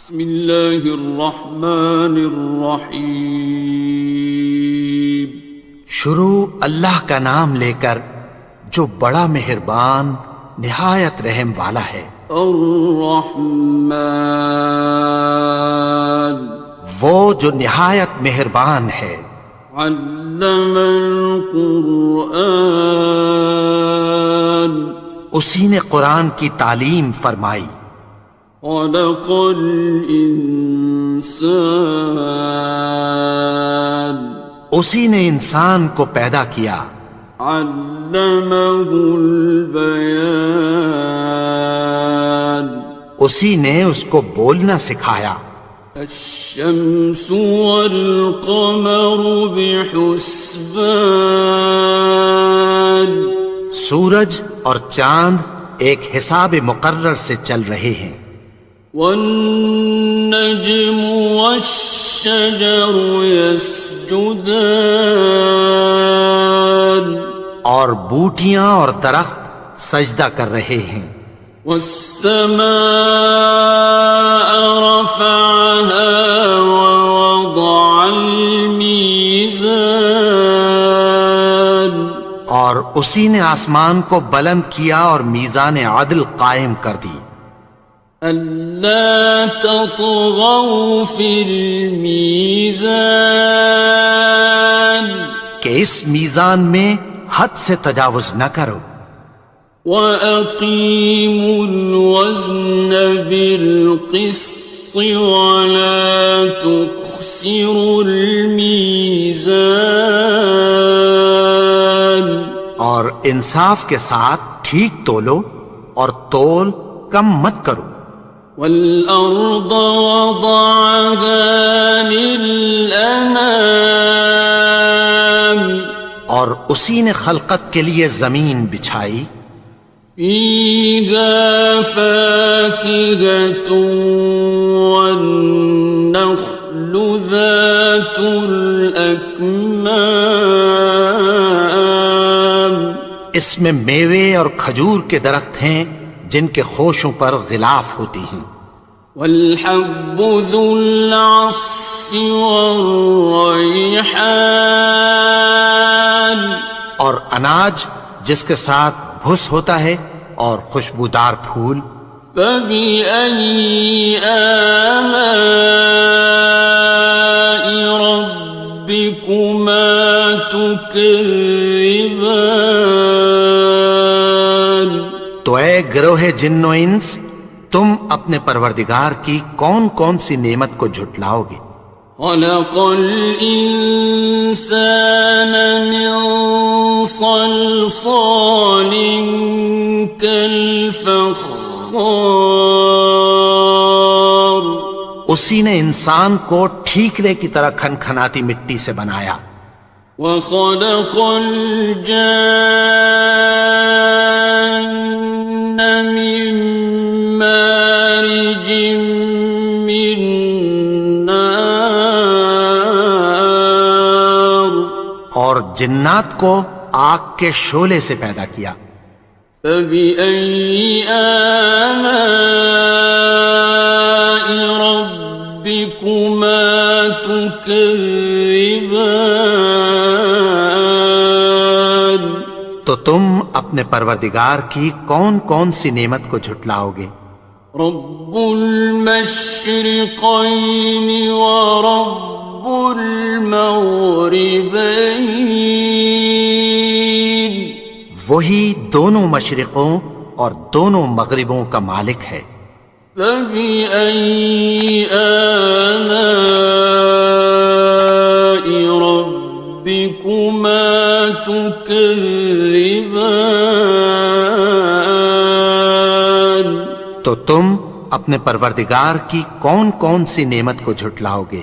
بسم اللہ الرحمن الرحیم۔ شروع اللہ کا نام لے کر جو بڑا مہربان نہایت رحم والا ہے۔ الرحمن، وہ جو نہایت مہربان ہے۔ علم القرآن، اسی نے قرآن کی تعلیم فرمائی۔ خلق الانسان، اسی نے انسان کو پیدا کیا۔ علمہ البیان، اسی نے اس کو بولنا سکھایا۔ الشمس والقمر بحسبان، سورج اور چاند ایک حساب مقرر سے چل رہے ہیں۔ والنجم والشجر يسجدان، اور بوٹیاں اور درخت سجدہ کر رہے ہیں۔ والسماء رفعها ووضع الميزان، اور اسی نے آسمان کو بلند کیا اور میزان عدل قائم کر دی۔ ألا تطغوا في الميزان، کہ اس میزان میں حد سے تجاوز نہ کرو۔ وَأَقِيمُوا الْوَزْنَ بِالْقِسْطِ وَلَا تُخْسِرُوا الْمِيزَانَ، اور انصاف کے ساتھ ٹھیک تولو اور تول کم مت کرو۔ وَالْأَرْضَ وَضَعَهَا لِلْأَنَامِ، اور اسی نے خلقت کے لیے زمین بچھائی۔ فِيهَا فَاكِهَةٌ وَالنَّخْلُ ذَاتُ الْأَكْمَامِ، اس میں میوے اور کھجور کے درخت ہیں جن کے خوشوں پر غلاف ہوتی ہیں۔ وَالْحَبُّ ذُو الْعَصْفِ وَالرَّيْحَانِ، اور اناج جس کے ساتھ بھس ہوتا ہے اور خوشبودار پھول۔ فَبِأَيِّ آلَاءِ رَبِّكُمَا تُكَذِّبَانِ، تو اے گروہ جن و انس، تم اپنے پروردگار کی کون کون سی نعمت کو جھٹلاؤ گے؟ خَلَقَ الْإِنسَانَ مِنْ صَلْصَالٍ كَالْفَخَّارِ، اسی نے انسان کو ٹھیکرے کی طرح کھنکھناتی مٹی سے بنایا۔ وَخَلَقَ الْجَانَّ مِن مَّارِجٍ مِّن نَّارٍ، اور جنات کو آگ کے شعلے سے پیدا کیا۔ فَبِأَيِّ آلَاءِ رَبِّكُمَا تُكَذِّبَانِ، تو تم اپنے پروردگار کی کون کون سی نعمت کو جھٹلاؤ گے؟ رب المشرقین ورب المغربین، وہی دونوں مشرقوں اور دونوں مغربوں کا مالک ہے۔ فَبِأَيِّ آلَاءِ رَبِّكُمَا تُكَذِّبَانِ، تو تم اپنے پروردگار کی کون کون سی نعمت کو جھٹلاؤ گے؟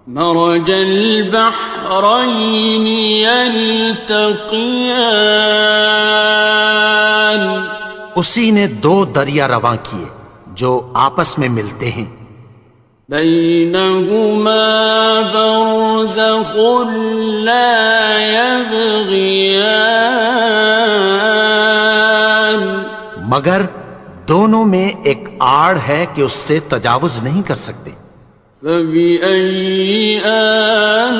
مرج البحرین یلتقیان، اسی نے دو دریا رواں کیے جو آپس میں ملتے ہیں۔ بینہما برزخ لا یبغیان، مگر دونوں میں ایک آڑ ہے کہ اس سے تجاوز نہیں کر سکتے۔ فبأي آلاء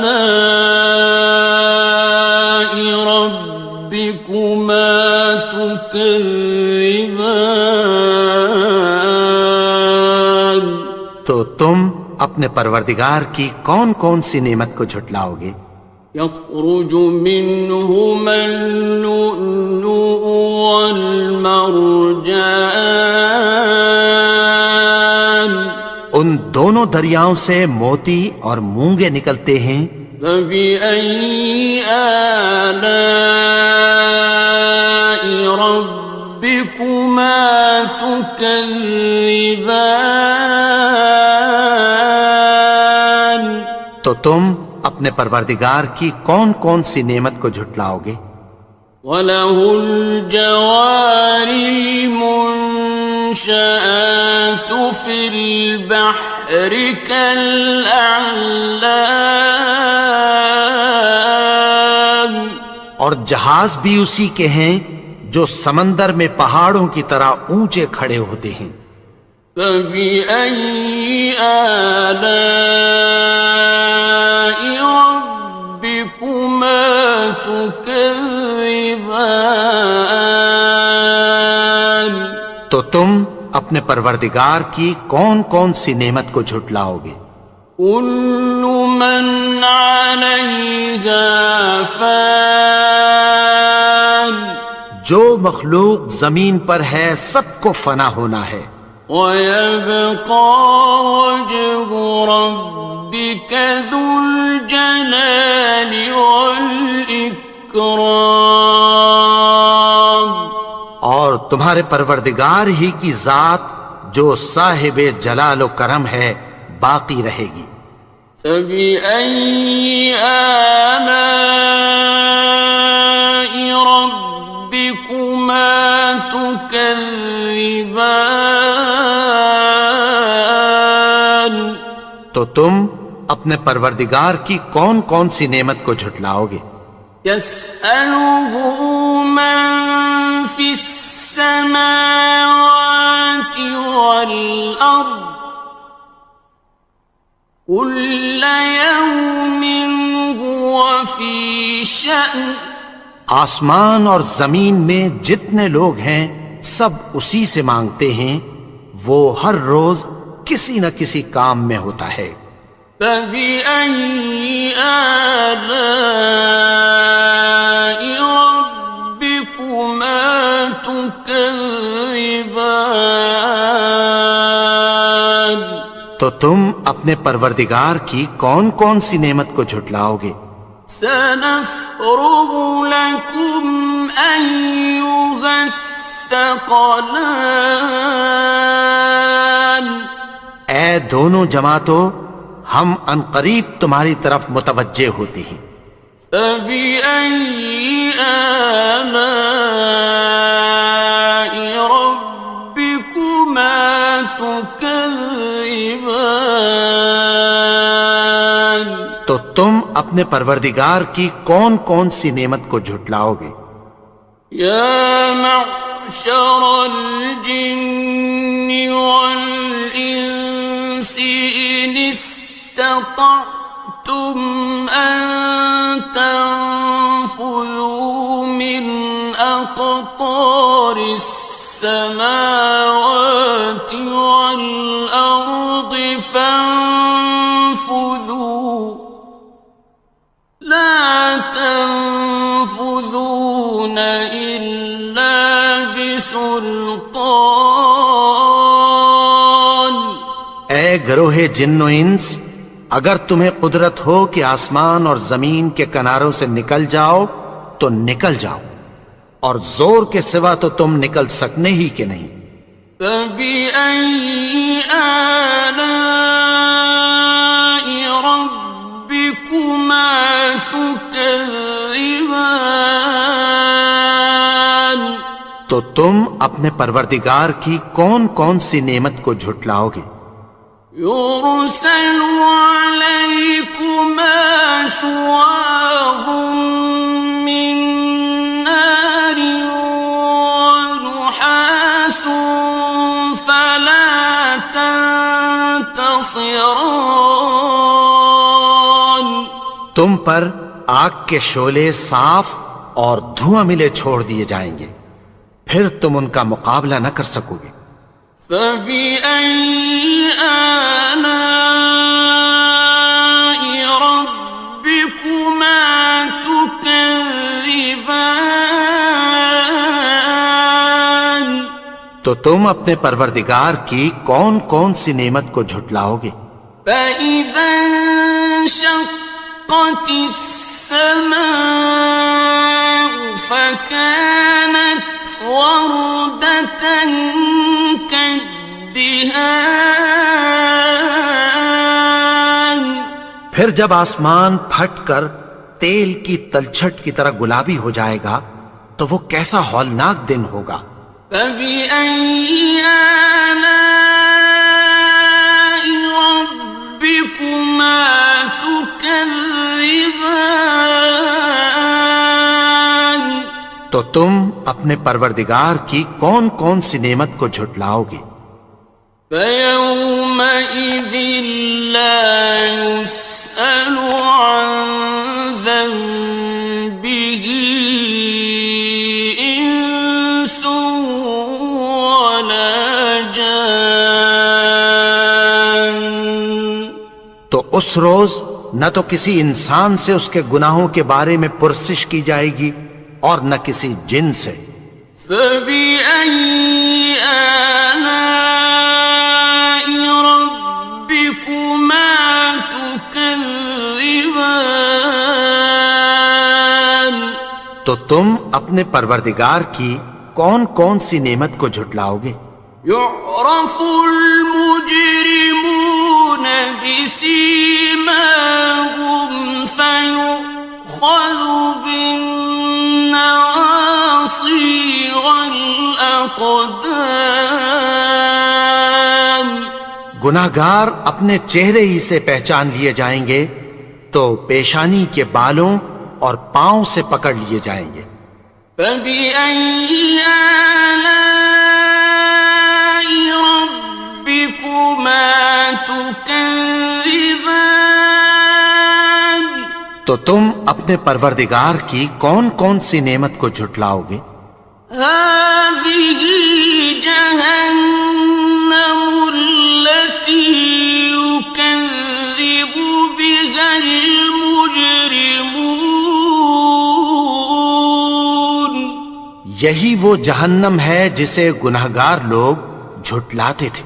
ربكما تكذبان؟ تو تم اپنے پروردگار کی کون کون سی نعمت کو جھٹلاؤ گے؟ يخرج منهما اللؤلؤ والمرجان، ان دونوں دریاؤں سے موتی اور مونگے نکلتے ہیں۔ فبأي آلاء ربكما تكذبان؟ تو تم اپنے پروردگار کی کون کون سی نعمت کو جھٹلاؤ گے؟ وَلَهُ الْجَوَارِ الْمُنشَآتُ فِي الْبَحْرِ كَالْأَعْلَامِ، اور جہاز بھی اسی کے ہیں جو سمندر میں پہاڑوں کی طرح اونچے کھڑے ہوتے ہیں۔ فَبِأَيِّ آلَاءِ رَبِّكُمَا تُكَذِّبَانِ؟ تو تم اپنے پروردگار کی کون کون سی نعمت کو جھٹلاؤ گے؟ كُلُّ مَنْ عَلَيْهَا فَانٍ، جو مخلوق زمین پر ہے سب کو فنا ہونا ہے۔ وَيَبْقَى وَجْهُ رَبِّكَ ذُو الْجَلَالِ وَالْإِكْرَامِ، اور تمہارے پروردگار ہی کی ذات جو صاحب جلال و کرم ہے باقی رہے گی۔ فَبِأَيِّ آلَاءِ رَبِّكُمَا تُكَذِّبَانِ؟ تو تم اپنے پروردگار کی کون کون سی نعمت کو جھٹلاؤ گے؟ يَسْأَلُهُ مَن فِي السَّمَاوَاتِ وَالْأَرْضِ كُلَّ يَوْمٍ هُوَ فِي شَأْنٍ، آسمان اور زمین میں جتنے لوگ ہیں سب اسی سے مانگتے ہیں، وہ ہر روز کسی نہ کسی کام میں ہوتا ہے۔ فَبِأَيِّ آلَاءِ رَبِّكُمَا تُكَذِّبَانِ؟ تو تم اپنے پروردگار کی کون کون سی نعمت کو جھٹلاؤ گے؟ سَنَفْرُغُ لَكُمْ أَيُّهَ الثَّقَلَانِ، اے دونوں جماعتوں، ہم عنقریب تمہاری طرف متوجہ ہوتے ہیں۔ فَبِأَيِّ آلَاءِ رَبِّكُمَا تُكَذِّبَانِ؟ تو تم اپنے پروردگار کی کون کون سی نعمت کو جھٹلاؤ گے؟ يَا مَعْشَرَ الْجِنِّ وَالْإِنسِ إِنِ اسْتَطَعْتُمْ أَن تَنفُذُوا مِنْ أَقْطَارِ السَّمَاوَاتِ وَالْأَرْضِ فَانفُذُوا لَا تَنفُذُونَ إِلَّا بِسُلْطَانٍ۔ اے گروہ جن و انس، اگر تمہیں قدرت ہو کہ آسمان اور زمین کے کناروں سے نکل جاؤ تو نکل جاؤ، اور زور کے سوا تو تم نکل سکنے ہی کہ نہیں۔ فَبِأَيِّ آلَاءِ رَبِّكُمَا تُكَذِّبَانِ؟ تو تم اپنے پروردگار کی کون کون سی نعمت کو جھٹلاؤ گے؟ يُرْسَلُ عَلَيْكُمَا شُوَاظٌ مِّن نَّارٍ وَنُحَاسٌ فَلَا تنتصران. تم پر آگ کے شعلے صاف اور دھواں ملے چھوڑ دیے جائیں گے، پھر تم ان کا مقابلہ نہ کر سکو گے۔ فَبِأَيِّ آلَاءِ رَبِّكُمَا تُكَذِّبَانِ. تو تم اپنے پروردگار کی کون کون سی نعمت کو جھٹلاؤ گے؟ فَإِذَا انشَقَّتِ السَّمَاءُ فَكَانَتْ وَرْدَةً كَالدِّهَانِ. پھر جب آسمان پھٹ کر تیل کی تلچھٹ کی طرح گلابی ہو جائے گا تو وہ کیسا ہولناک دن ہوگا۔ فَبِأَيِّ آلَاءِ رَبِّكُمَا تُكَذِّبَانِ. تو تم اپنے پروردگار کی کون کون سی نعمت کو جھٹلاؤ گے؟ فَيَوْمَئِذٍ لَا يُسْأَلُ عَنْ ذَنبِهِ إِنسٌ وَلَا جَانٌ. تو اس روز نہ تو کسی انسان سے اس کے گناہوں کے بارے میں پرسش کی جائے گی اور نہ کسی جن سے۔ فَبِأَيِّ آلَاءِ رَبِّكُمَا تُكَذِّبَانِ. تو تم اپنے پروردگار کی کون کون سی نعمت کو جھٹلاؤ گے؟ يُعْرَفُ الْمُجْرِمُونَ بِسِيمَاهُمْ فَيُؤْخَذُ بِالنَّوَاصِي وَالْأَقْدَامِ. گناہگار اپنے چہرے ہی سے پہچان لیے جائیں گے تو پیشانی کے بالوں اور پاؤں سے پکڑ لیے جائیں گے۔ فَبِأَيِّ آلَاءِ رَبِّكُمَا تُكَذِّبَانِ. تو تم اپنے پروردگار کی کون کون سی نعمت کو جھٹلاؤ گے؟ هَٰذِهِ جَهَنَّمُ الَّتِي يُكَذِّبُ بِهَا الْمُجْرِمُونَ. یہی وہ جہنم ہے جسے گناہگار لوگ جھٹلاتے تھے۔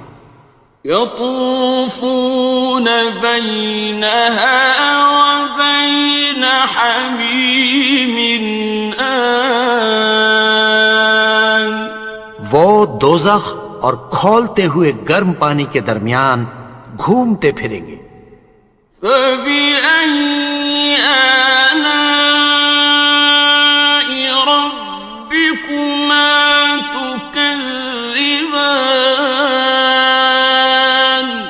يَطُوفُونَ بَيْنَهَا وَبَيْنَ حَمِيمٍ آنٍ. وہ دوزخ اور کھولتے ہوئے گرم پانی کے درمیان گھومتے پھریں گے۔ فَبِأَيِّ آلَاءِ رَبِّكُمَا تُكَذِّبَانِ.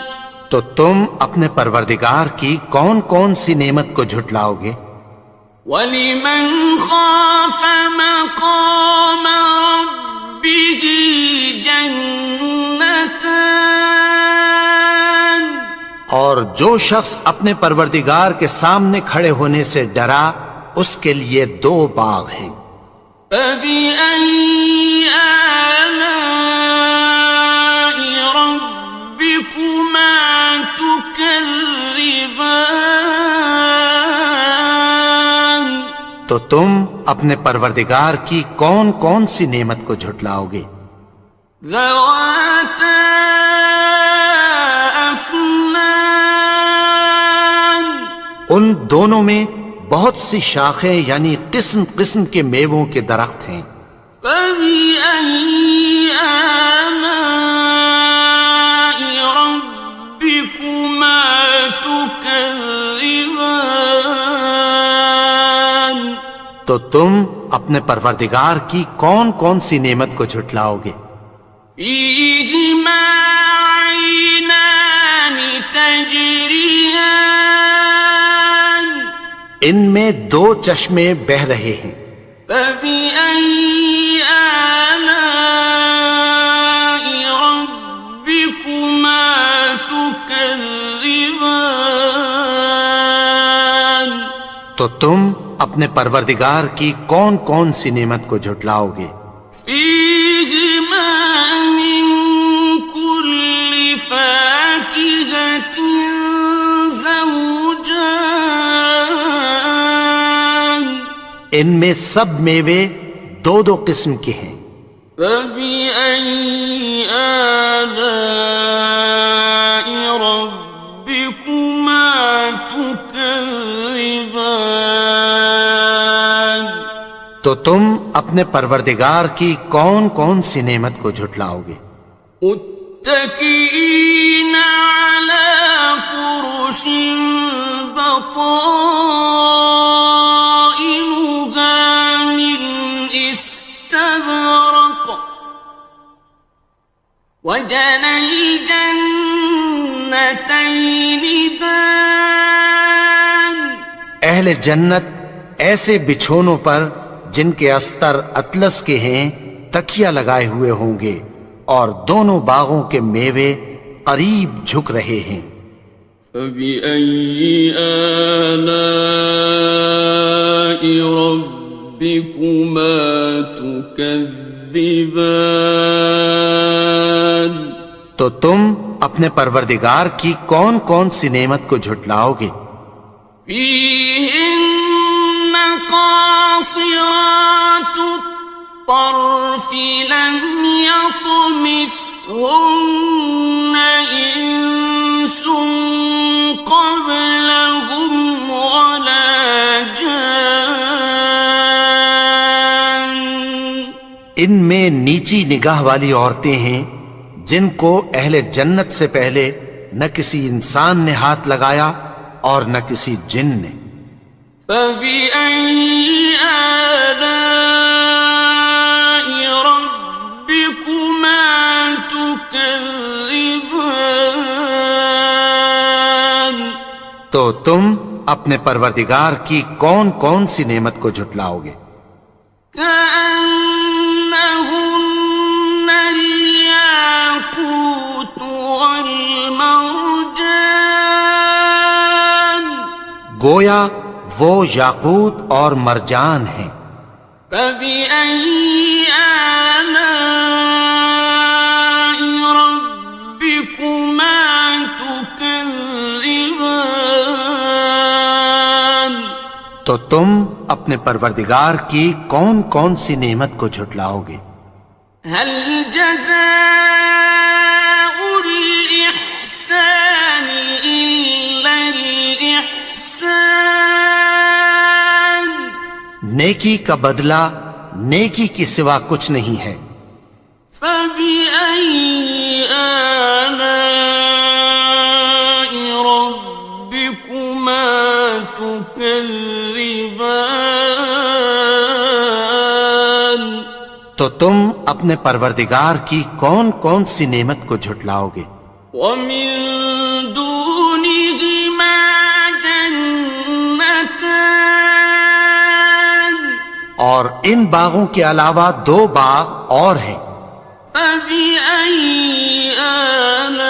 تو تم اپنے پروردگار کی کون کون سی نعمت کو جھٹلاؤ گے؟ وَلِمَنْ خَافَ مَقَامَ رَبِّهِ جَنَّتَانِ. اور جو شخص اپنے پروردگار کے سامنے کھڑے ہونے سے ڈرا اس کے لیے 2 باغ ہیں۔ فَبِأَيِّ آلَاءِ رَبِّكُمَا تُكَذِّبَانِ. تو تم اپنے پروردگار کی کون کون سی نعمت کو جھٹلاؤ گے؟ ذَوَاتَا أَفْنَانٍ. ان دونوں میں بہت سی شاخیں یعنی قسم قسم کے میووں کے درخت ہیں۔ فَبِأَيِّ آلَاءِ رَبِّكُمَا تُكَذِّبَانِ. تو تم اپنے پروردگار کی کون کون سی نعمت کو جھٹلاؤ گے؟ فِيهِمَا عَيْنَانِ تَجْرِيَانِ. ان میں 2 چشمے بہہ رہے ہیں۔ فَبِأَيِّ آلَاءِ رَبِّكُمَا تُكَذِّبَانِ. تكذبان تو تم اپنے پروردگار کی کون کون سی نعمت کو جھٹلاؤ گے؟ فيهما من كل فاكهة زوجان ان میں سب میوے دو دو قسم کے ہیں۔ فبأي آلاء ربكما تكذبان تو تم اپنے پروردگار کی کون کون سی نعمت کو جھٹلاؤ گے؟ متكئين على فرش بطائنها من استبرق وجنى الجنتين دان اہل جنت ایسے بچھونوں پر جن کے استر اطلس کے ہیں تکیہ لگائے ہوئے ہوں گے، اور دونوں باغوں کے میوے قریب جھک رہے ہیں۔ فبأي آلاء ربكما تكذبان تو تم اپنے پروردگار کی کون کون سی نعمت کو جھٹلاؤ گے؟ فيهن قاصرات الطرف لم يطمثهن إنس قبلهم ولا جان ان میں نیچی نگاہ والی عورتیں ہیں جن کو اہل جنت سے پہلے نہ کسی انسان نے ہاتھ لگایا اور نہ کسی جن نے۔ فبأي آلاء ربكما تكذبان تو تم اپنے پروردگار کی کون کون سی نعمت کو جھٹلاؤ گے؟ كأنهن الياقوت والمرجان گویا وہ یاقوت اور مرجان ہیں۔ فبأي آلاء ربكما تكذبان تو تم اپنے پروردگار کی کون کون سی نعمت کو جھٹلاؤ گے؟ هل جزاء الإحسان إلا الإحسان نیکی کا بدلہ نیکی کی سوا کچھ نہیں ہے۔ فبأي آلاء ربكما تكذبان تو تم اپنے پروردگار کی کون کون سی نعمت کو جھٹلاؤ گے؟ ومن دونهما جنتان اور ان باغوں کے علاوہ دو باغ اور ہیں۔ فبأي آلاء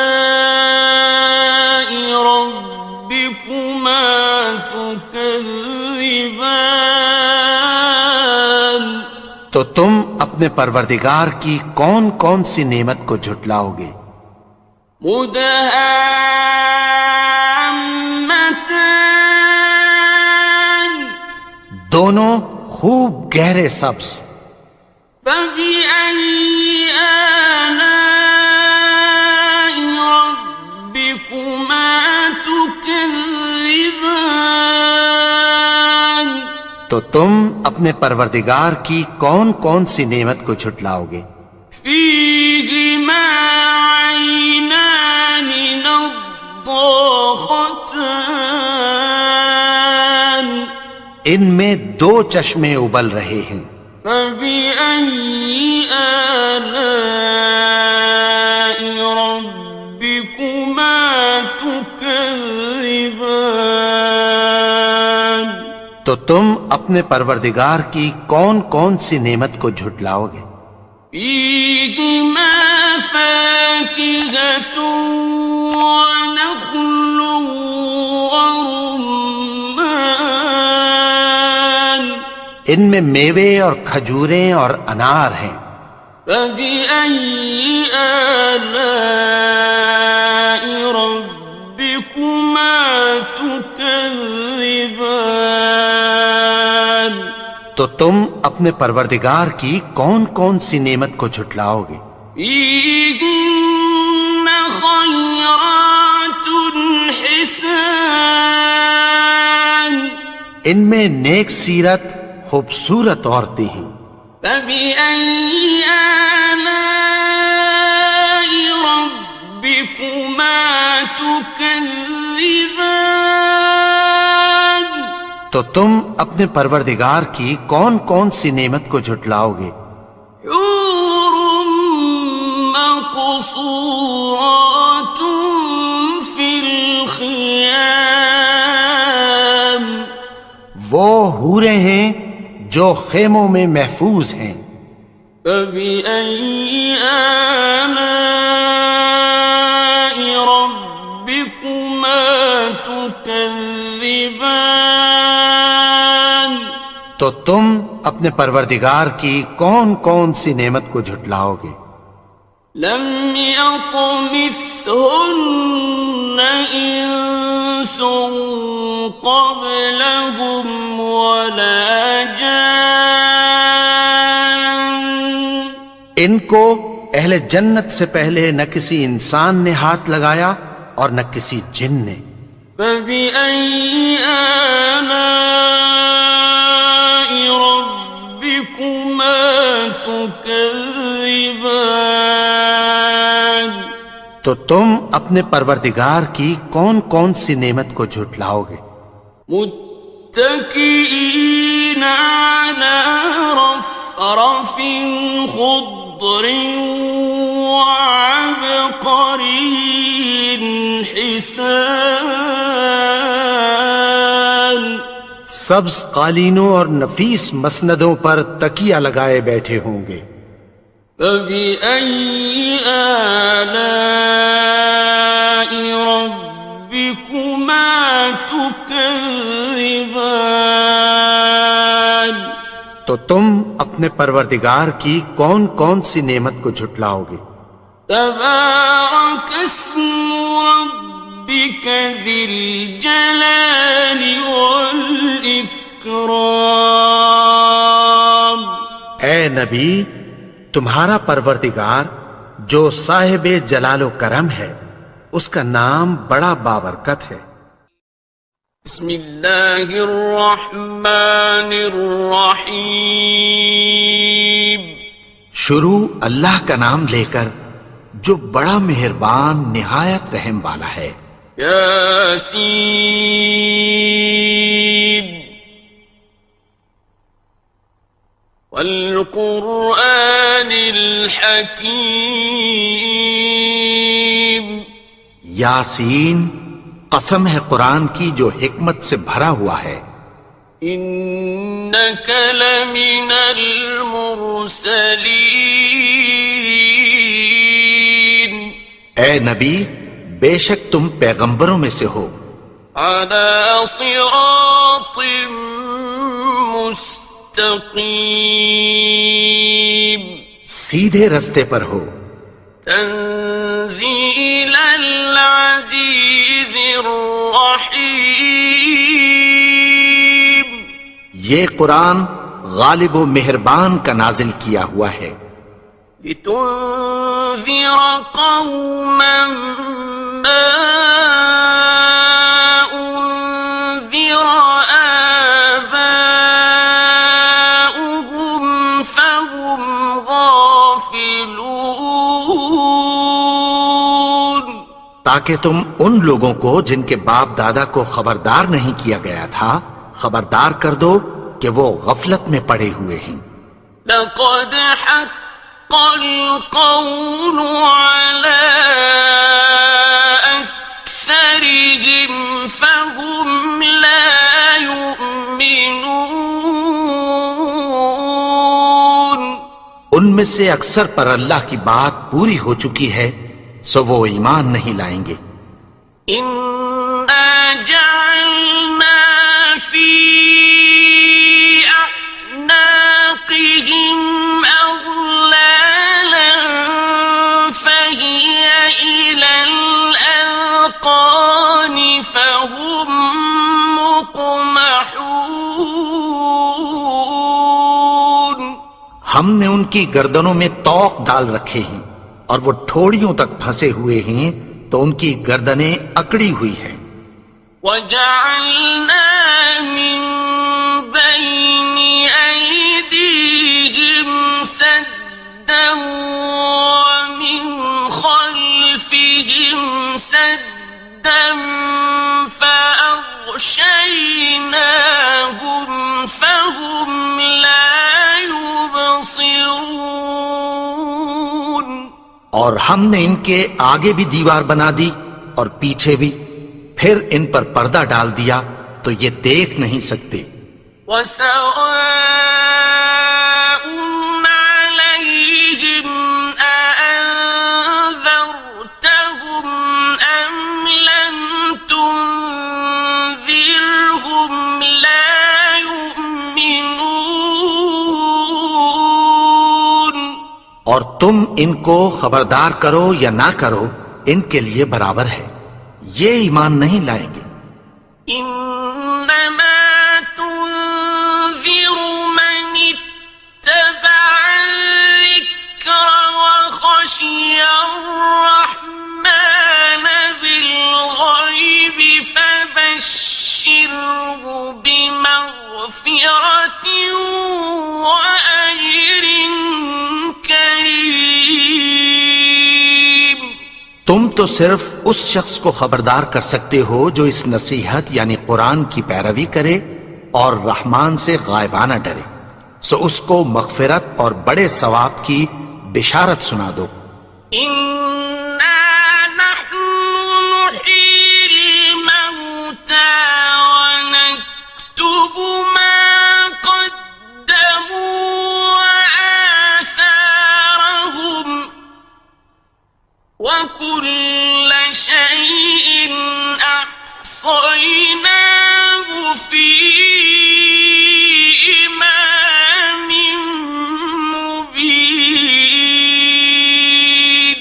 ربكما تكذبان تو تم اپنے پروردگار کی کون کون سی نعمت کو جھٹلاؤ گے؟ مدهامتان دونوں خوب گہرے سبز۔ فبأي آلاء ربكما تكذبان تو تم اپنے پروردگار کی کون کون سی نعمت کو جھٹلاؤ گے؟ فيهما عينان نضاختان ان میں دو چشمے ابل رہے ہیں۔ فبأي آلاء ربكما تكذبان تو تم اپنے پروردگار کی کون کون سی نعمت کو جھٹلاؤ گے؟ فيهما فاكهة ونخل ورمان ان میں میوے اور کھجوریں اور انار ہیں. فبأي آلاء ربكما تكذبان تو تم اپنے پروردگار کی کون کون سی نعمت کو جھٹلاؤ گے؟ فيهن خيرات حسان ان میں نیک سیرت خوبصورت عورتیں ہیں. فبأي آلاء ربكما تكذبان تو تم اپنے پروردگار کی کون کون سی نعمت کو جھٹلاؤ گے؟ حور مقصورات في الخيام وہ حوریں ہیں جو خیموں میں محفوظ ہیں. فبأي آلاء ربكما تكذبان تو تم اپنے پروردگار کی کون کون سی نعمت کو جھٹلاؤ گے؟ لم يطمثهن إنس قبلهم ولا جان ان کو اہل جنت سے پہلے نہ کسی انسان نے ہاتھ لگایا اور نہ کسی جن نے. فبأي آلاء ربكما تكذبان تو تم اپنے پروردگار کی کون کون سی نعمت کو جھٹلاؤ گے؟ متكئين على رفرف خضر وعبقري حسان سبز قالینوں اور نفیس مسندوں پر تکیہ لگائے بیٹھے ہوں گے. فبأي آلاء ربكما تكذبان تو تم اپنے پروردگار کی کون کون سی نعمت کو جھٹلاؤ گے؟ تبارك اسم ربك ذي الجلال والإكرام اے نبی، تمہارا پروردگار جو صاحب جلال و کرم ہے اس کا نام بڑا بابرکت ہے. بسم اللہ الرحمن الرحیم شروع اللہ کا نام لے کر جو بڑا مہربان نہایت رحم والا ہے. یاسین والقرآن الحکیم یاسین، قسم ہے قرآن کی جو حکمت سے بھرا ہوا ہے. انک لمن المرسلین اے نبی، بے شک تم پیغمبروں میں سے ہو. علی صراط مستقیم سیدھے رستے پر ہو. تنزیل العزیز الرحیم یہ قرآن غالب و مہربان کا نازل کیا ہوا ہے. لتنذر قوما ما انذر آباؤهم فهم غافلون تاکہ تم ان لوگوں کو جن کے باپ دادا کو خبردار نہیں کیا گیا تھا خبردار کر دو کہ وہ غفلت میں پڑے ہوئے ہیں. لقد حق القول على أكثرهم فهم لا يؤمنون ان میں میں سے اکثر پر اللہ کی بات پوری ہو چکی ہے سو وہ ایمان نہیں لائیں گے۔ إنا جعلنا في أعناقهم أغلالا فهي إلى الأذقان فهم مقمحون۔ ہم نے ان کی گردنوں میں طوق ڈال رکھے ہیں اور وہ ٹھوڑیوں تک پھنسے ہوئے ہیں تو ان کی گردنیں اکڑی ہوئی ہیں۔ وَجَعَلْنَا مِن بَيْنِ أَيْدِيهِمْ سَدًّا وَمِنْ خَلْفِهِمْ سَدًّا فَأَغْشَيْنَاهُمْ فَهُمْ لَا يُبْصِرُونَ۔ اور ہم نے ان کے آگے بھی دیوار بنا دی اور پیچھے بھی، پھر ان پر پردہ ڈال دیا تو یہ دیکھ نہیں سکتے۔ وَسَوَاءٌ عَلَيْهِمْ أَأَنذَرْتَهُمْ أَمْ لَمْ تُنذِرْهُمْ لَا يُؤْمِنُونَ۔ اور تم ان کو خبردار کرو یا نہ کرو ان کے لیے برابر ہے، یہ ایمان نہیں لائیں گے۔ إنما تنذر من اتبع الذكر وخشي الرحمن بالغيب فبشره بمغفرة وأجر كريم۔ تم تو صرف اس شخص کو خبردار کر سکتے ہو جو اس نصیحت یعنی قرآن کی پیروی کرے اور رحمان سے غائبانہ ڈرے، سو اس کو مغفرت اور بڑے ثواب کی بشارت سنا دو۔ إنا نحن نحيي الموتى ونكتب ما قدموا وآثارهم وكل شيء أحصيناه في إمام مبين۔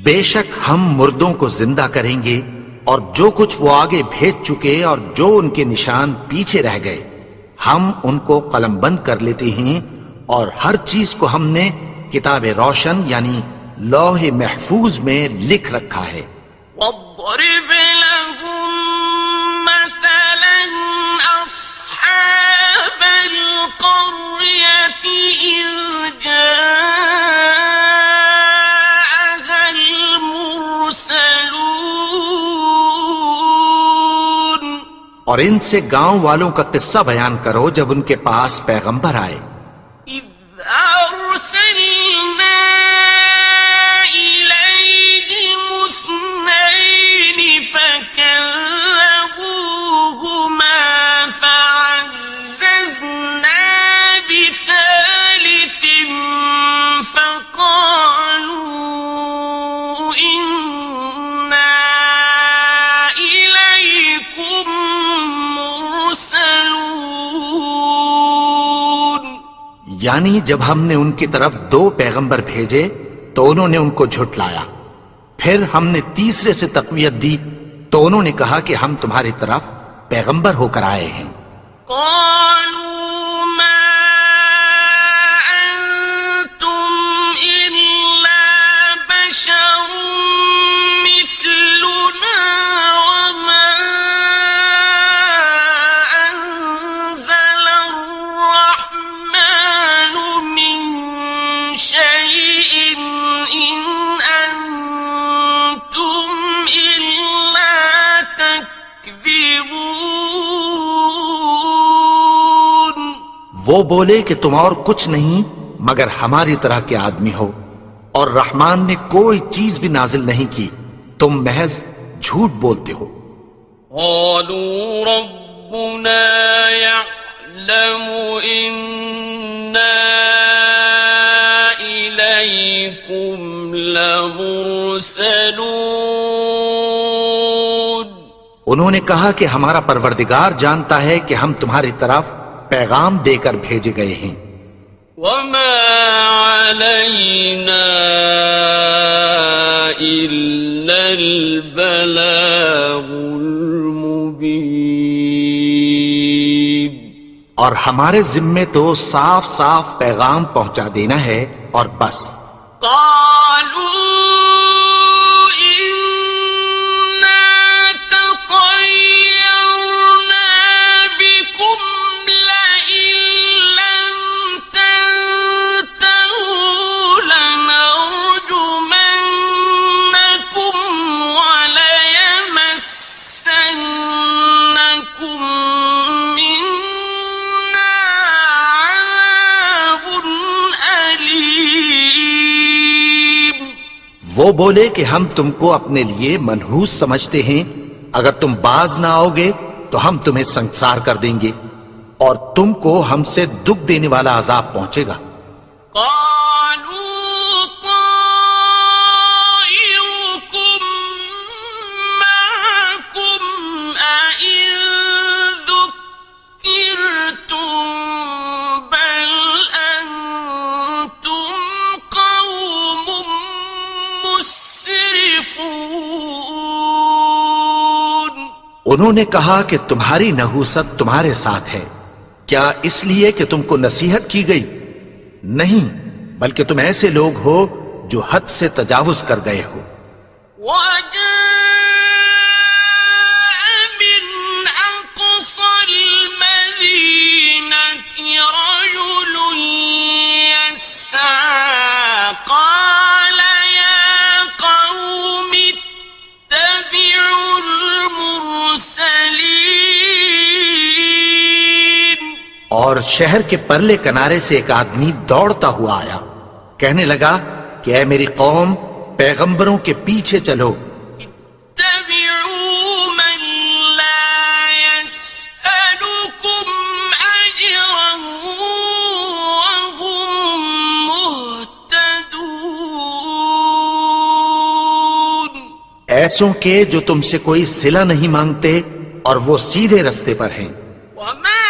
بے شک ہم مردوں کو زندہ کریں گے اور جو کچھ وہ آگے بھیج چکے اور جو ان کے نشان پیچھے رہ گئے ہم ان کو قلم بند کر لیتے ہیں، اور ہر چیز کو ہم نے کتاب روشن یعنی لوح محفوظ میں لکھ رکھا ہے۔ واضرب لهم مثلا أصحاب القرية إذ جاءها المرسلون۔ اور ان سے گاؤں والوں کا قصہ بیان کرو جب ان کے پاس پیغمبر آئے۔ إذ أرسلنا إليهم اثنين فكذبوهما فعززنا بثالث فقالوا إنا إليكم مرسلون۔ یعنی جب ہم نے ان کی طرف 2 پیغمبر بھیجے تو انہوں نے ان کو جھٹلایا، پھر ہم نے تیسرے سے تقویت دی تو انہوں نے کہا کہ ہم تمہاری طرف پیغمبر ہو کر آئے ہیں۔ قالوا ما أنتم إلا بشر مثلنا وما أنزل الرحمن من شيء إن أنتم إلا تكذبون۔ وہ بولے کہ تم اور کچھ نہیں مگر ہماری طرح کے آدمی ہو، اور رحمان نے کوئی چیز بھی نازل نہیں کی، تم محض جھوٹ بولتے ہو۔ قالوا ربنا يعلم إنا إليكم لمرسلون انہوں نے کہا کہ ہمارا پروردگار جانتا ہے کہ ہم تمہاری طرف پیغام دے کر بھیجے گئے ہیں. وما علينا إلا البلاغ المبين اور ہمارے ذمے تو صاف صاف پیغام پہنچا دینا ہے اور بس. قالوا إنا تطيرنا بكم لئن لم تنتهوا لنرجمنكم وليمسنكم منا عذاب أليم. وہ بولے کہ ہم تم کو اپنے لیے منحوس سمجھتے ہیں، اگر تم باز نہ آؤ گے تو ہم تمہیں سنسار کر دیں گے اور تم کو ہم سے دکھ دینے والا عذاب پہنچے گا. قالوا طائركم معكم أئن ذكرتم بل أنتم قوم مسرفون. انہوں نے کہا کہ تمہاری نحوست تمہارے ساتھ ہے، کیا اس لیے کہ تم کو نصیحت کی گئی؟ نہیں، بلکہ تم ایسے لوگ ہو جو حد سے تجاوز کر گئے ہو. وجاء من أقصى المدينة رجل يسعى قال يا قوم اتبعوا المرسلين. اور شہر کے پرلے کنارے سے ایک آدمی دوڑتا ہوا آیا، کہنے لگا کہ اے میری قوم، پیغمبروں کے پیچھے چلو. اتبعوا من لا يسألكم أجرا وهم مهتدون. ایسوں کے جو تم سے کوئی صلہ نہیں مانگتے اور وہ سیدھے رستے پر ہیں. وما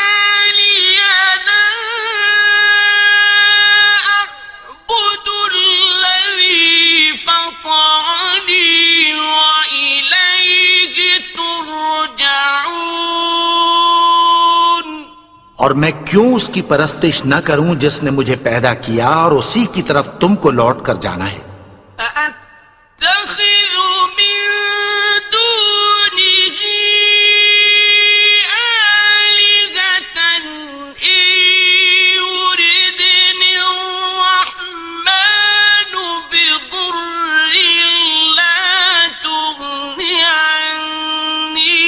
لي لا أعبد الذي فطرني وإليه ترجعون. اور میں کیوں اس کی پرستش نہ کروں جس نے مجھے پیدا کیا اور اسی کی طرف تم کو لوٹ کر جانا ہے. أأتخذ من دونه آلهة إن يردني الرحمن بضر لا تغن عني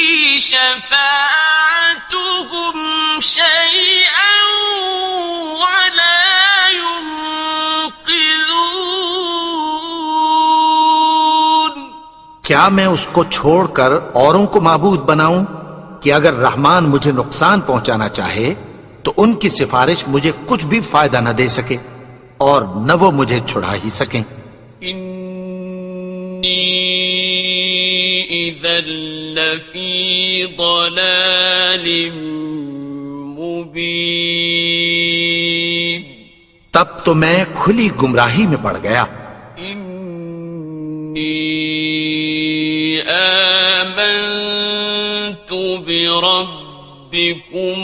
شفاعتهم شيئا ولا ينقذون. کیا میں اس کو چھوڑ کر اوروں کو معبود بناؤں کہ اگر رحمان مجھے نقصان پہنچانا چاہے تو ان کی سفارش مجھے کچھ بھی فائدہ نہ دے سکے اور نہ وہ مجھے چھڑا ہی سکیں. إني إذا لفي ضلال مبين. تب تو میں کھلی گمراہی میں پڑ گیا. إني آمنت بربكم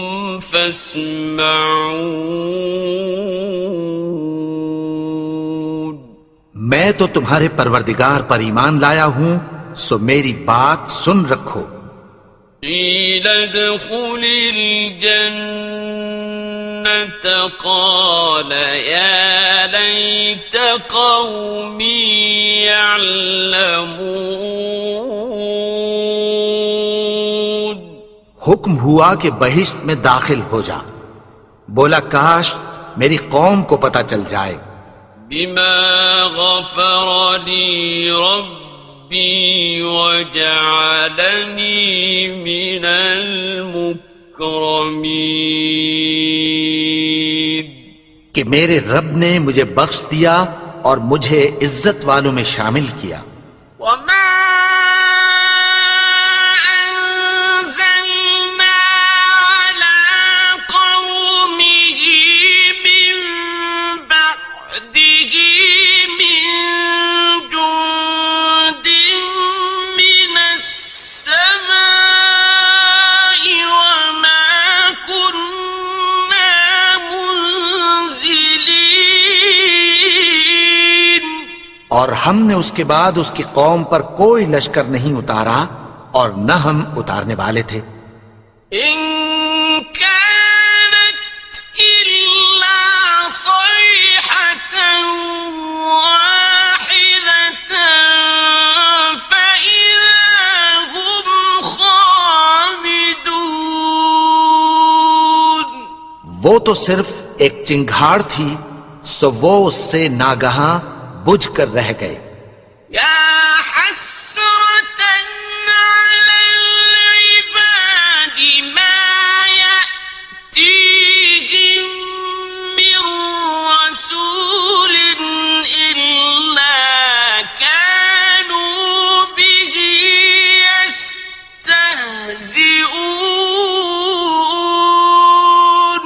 فاسمعون. میں تو تمہارے پروردگار پر ایمان لایا ہوں، سو میری بات سن رکھو. قيل ادخل الجنة قال يا ليت قومي يعلمون. حکم ہوا کہ بہشت میں داخل ہو جا. بولا کاش میری قوم کو پتہ چل جائے. بما غفر لي ربي وجعلني من المكرمين. کہ میرے رب نے مجھے بخش دیا اور مجھے عزت والوں میں شامل کیا. وما أنزلنا على قومه من بعده من جند من السماء وما كنا منزلين. اور ہم نے اس کے بعد اس کی قوم پر کوئی لشکر نہیں اتارا اور نہ ہم اتارنے والے تھے. إن كانت إلا صيحة واحدة فإذا هم خامدون. وہ تو صرف ایک چنگھاڑ تھی، سو وہ اس سے ناگہاں بجھ کر رہ گئے. يا حسرة على العباد ما يأتيهم من رسول إلا كانوا به يستهزئون.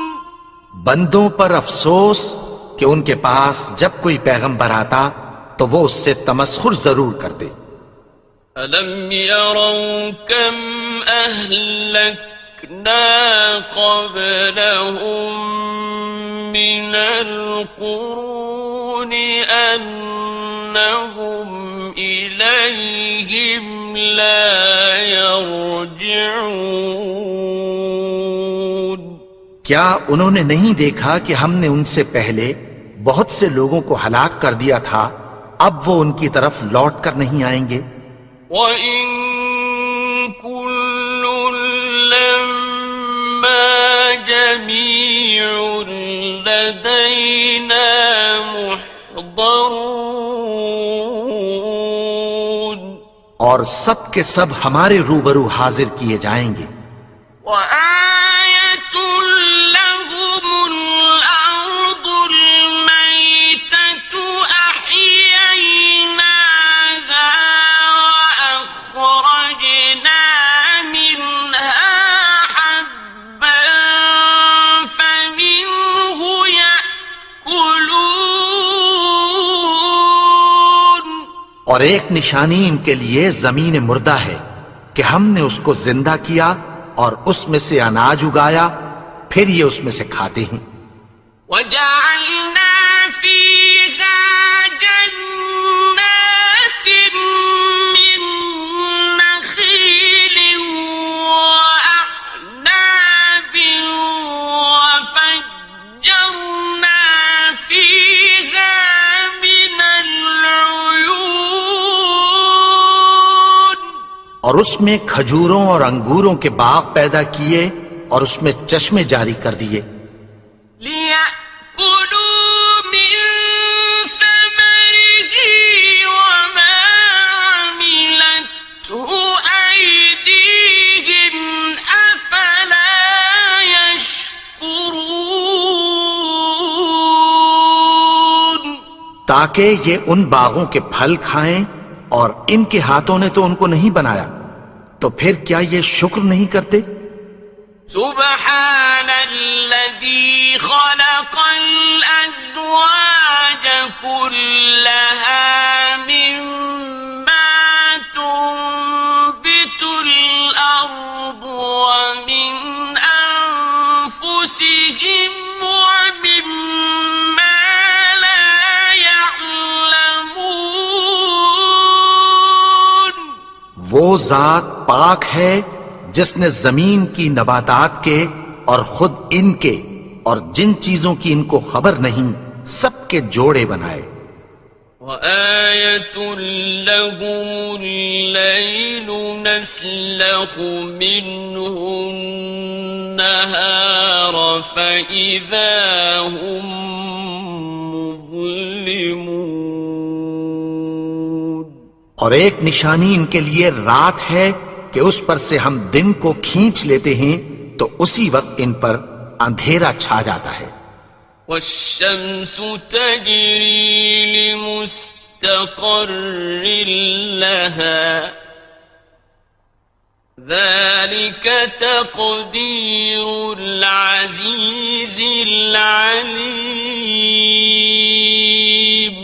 بندوں پر افسوس کہ ان کے پاس جب کوئی پیغمبر آتا تو وہ اس سے تمسخر ضرور کرتے. ألم يروا كم أهلكنا قبلهم من القرون أنهم إليهم لا يرجعون. کیا انہوں نے نہیں دیکھا کہ ہم نے ان سے پہلے بہت سے لوگوں کو ہلاک کر دیا تھا، اب وہ ان کی طرف لوٹ کر نہیں آئیں گے؟ وَإِن كُلٌّ لَّمَّا جَمِيعٌ لَّدَيْنَا مُحْضَرُونَ. اور سب کے سب ہمارے روبرو حاضر کیے جائیں گے. وَآيَةٌ لَّهُمُ الْأَرْضُ الْمَيْتَةُ أَحْيَيْنَاهَا وَأَخْرَجْنَا مِنْهَا حَبًّا فَمِنْهُ يَأْكُلُونَ. اور ایک نشانی ان کے لیے زمین مردہ ہے کہ ہم نے اس کو زندہ کیا اور اس میں سے اناج اگایا، پھر یہ اس میں سے کھاتے ہیں. وَجَعَلْنَا فِيهَا جَنَّاتٍ مِّن نَّخِيلٍ وَأَعْنَابٍ وَفَجَّرْنَا فِيهَا مِنَ الْعُيُونِ. اور اس میں کھجوروں اور انگوروں کے باغ پیدا کیے اور اس میں چشمے جاری کر دیے. لِيَأْكُلُوا مِن ثَمَرِهِ وَمَا عَمِلَتْهُ أَيْدِيهِمْ أَفَلَا يَشْكُرُونَ. تاکہ یہ ان باغوں کے پھل کھائیں، اور ان کے ہاتھوں نے تو ان کو نہیں بنایا، تو پھر کیا یہ شکر نہیں کرتے؟ سبحان الذي خلق الأزواج كلها مما تنبت الأرض ومن أنفسهم ومما لا يعلمون. وہ ذات پاک ہے جس نے زمین کی نباتات کے اور خود ان کے اور جن چیزوں کی ان کو خبر نہیں سب کے جوڑے بنائے. وَآيَةٌ لَّهُمُ اللَّيْلُ نَسْلَخُ مِنْهُ النَّهَارَ فَإِذَا هُمْ مُظْلِمُونَ. اور ایک نشانی ان کے لیے رات ہے کہ اس پر سے ہم دن کو کھینچ لیتے ہیں تو اسی وقت ان پر اندھیرا چھا جاتا ہے. والشمس تجري لمستقر لها ذلك تقدير العزيز العليم.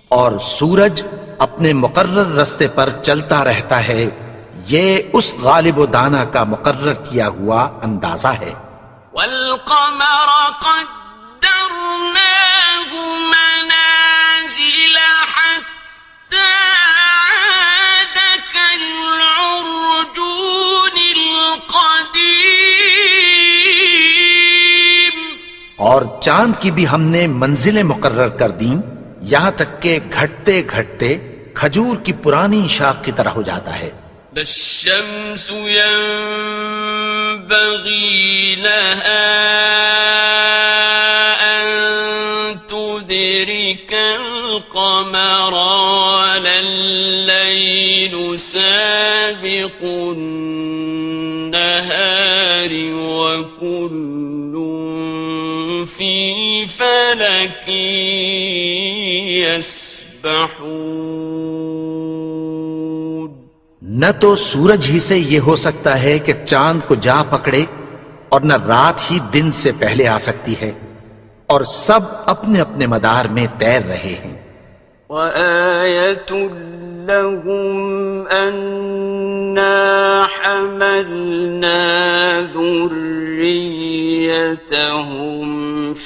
اور سورج اپنے مقرر رستے پر چلتا رہتا ہے، یہ اس غالب و دانا کا مقرر کیا ہوا اندازہ ہے. والقمر قدرناه منازل حتى عاد كالعرجون القديم. اور چاند کی بھی ہم نے منزلیں مقرر کر دیں، یہاں تک کہ گھٹتے گھٹتے کھجور کی پرانی شاخ کی طرح ہو جاتا ہے. الشمس ينبغي لها أن تدرك القمر ولا الليل سابق النهار وكل في فلك يسبحون. نہ تو سورج ہی سے یہ ہو سکتا ہے کہ چاند کو جا پکڑے، اور نہ رات ہی دن سے پہلے آ سکتی ہے، اور سب اپنے اپنے مدار میں تیر رہے ہیں. وَآيَةٌ لَهُمْ أَنَّا حَمَلْنَا ذُرِّيَّتَهُمْ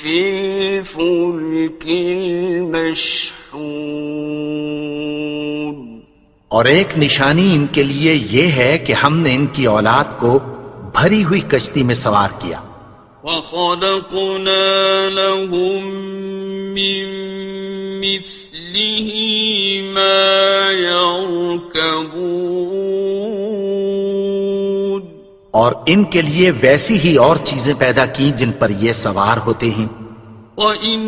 فِي الْفُلْكِ الْمَشْحُونِ. اور ایک نشانی ان کے لیے یہ ہے کہ ہم نے ان کی اولاد کو بھری ہوئی کشتی میں سوار کیا. وَخَلَقْنَا لَهُم مِّن مِّثْلِهِ مَا يَرْكَبُونَ. اور ان کے لیے ویسی ہی اور چیزیں پیدا کی جن پر یہ سوار ہوتے ہیں. وَإِن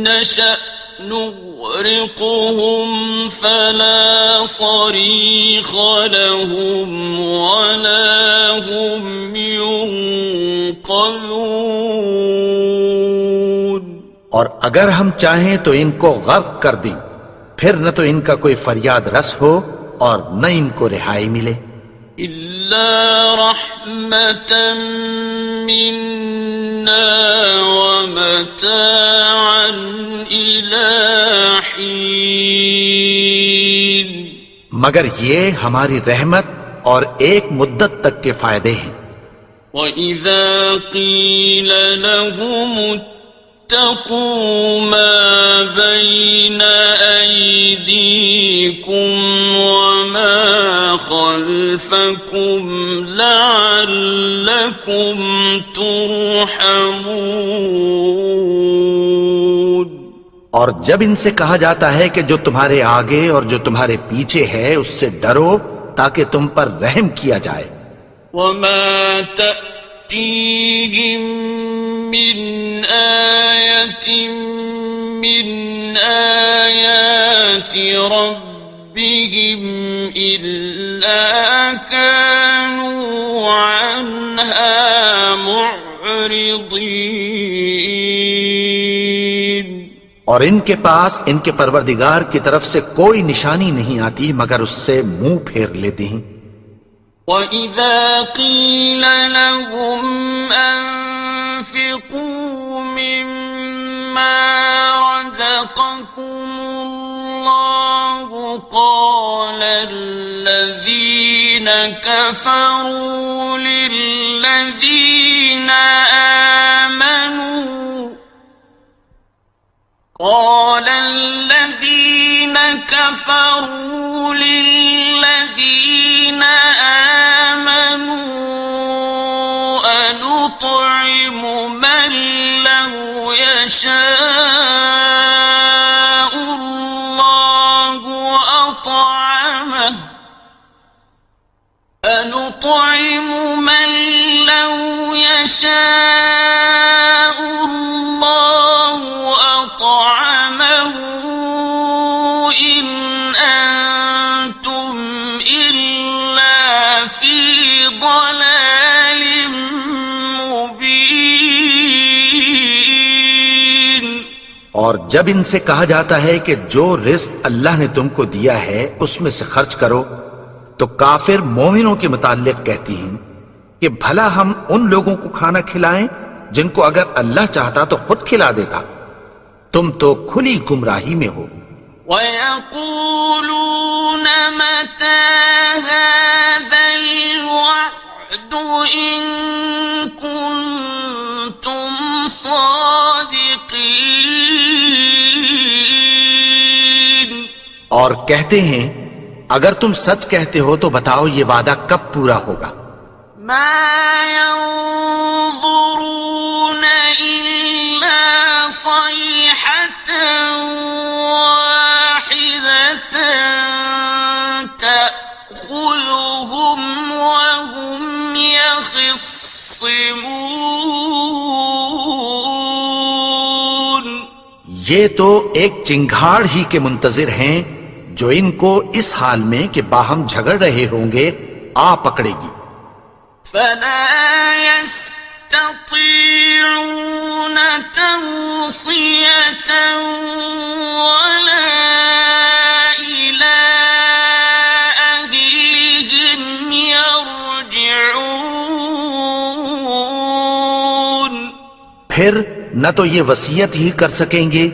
نَّشَأْ نُغْرِقْهُمْ فَلَا صَرِيخَ لَهُمْ وَلَا هُمْ يُنقَذُونَ. اور اگر ہم چاہیں تو ان کو غرق کر دیں، پھر نہ تو ان کا کوئی فریاد رس ہو اور نہ ان کو رہائی ملے. إِلَّا رَحْمَةً مِّنَّا وَمَتَاعًا إِلَىٰ حِينٍ. مگر یہ ہماری رحمت اور ایک مدت تک کے فائدے ہیں. وَإِذَا قِيلَ لَهُمُ اتَّقُوا مَا بَيْنَ أَيْدِيكُمْ وَمَا خَلْفَكُمْ لَعَلَّكُمْ تُرْحَمُونَ. اور جب ان سے کہا جاتا ہے کہ جو تمہارے آگے اور جو تمہارے پیچھے ہے اس سے ڈرو تاکہ تم پر رحم کیا جائے. وَمَا تَأْتِيهِم مِّنْ آيَةٍ مِّنْ آيَاتِ رَبِّهِمْ إِلَّا كَانُوا عَنْهَا مُعْرِضِينَ. اور ان کے پاس ان کے پروردگار کی طرف سے کوئی نشانی نہیں آتی مگر اس سے منہ پھیر لیتے ہیں. وَإِذَا قِيلَ لَهُمْ أَنفِقُوا مِمَّا رَزَقَكُمُ اللَّهُ قَالَ الَّذِينَ كَفَرُوا لِلَّذِينَ آمَنُوا أَنُطْعِمُ مَن لَّوْ يَشَاءُ اللَّهُ أَطْعَمَهُ أَنُطْعِمُ مَن لَّوْ يَشَاءُ اللَّهُ أَطْعَمَهُ إِنْ أَنتُمْ إِلَّا فِي ضَلَالٍ مُّبِينٍ. اور جب ان سے کہا جاتا ہے کہ جو رزق اللہ نے تم کو دیا ہے اس میں سے خرچ کرو، تو کافر مومنوں کے متعلق کہتی ہیں کہ بھلا ہم ان لوگوں کو کھانا کھلائیں جن کو اگر اللہ چاہتا تو خود کھلا دیتا، تم تو کھلی گمراہی میں ہو۔ وَيَقُولُونَ مَتَى هَذَا الْوَعْدُ إِن كُنتُمْ صَادِقِينَ، اور کہتے ہیں اگر تم سچ کہتے ہو تو بتاؤ یہ وعدہ کب پورا ہوگا۔ مَا يَنظُرُونَ إِلَّا صَيْحَةً وَاحِدَةً تَأْخُذُهُمْ وَهُمْ يَخِصِّمُونَ، یہ تو ایک چنگھاڑ ہی کے منتظر ہیں جو ان کو اس حال میں کہ باہم جھگڑ رہے ہوں گے آ پکڑے گی۔ فَلَا يَسْتَطِيعُونَ تَوْصِيَةً وَلَا إِلَىٰ أَهْلِهِمْ يَرْجِعُونَ، پھر نہ تو یہ وصیت ہی کر سکیں گے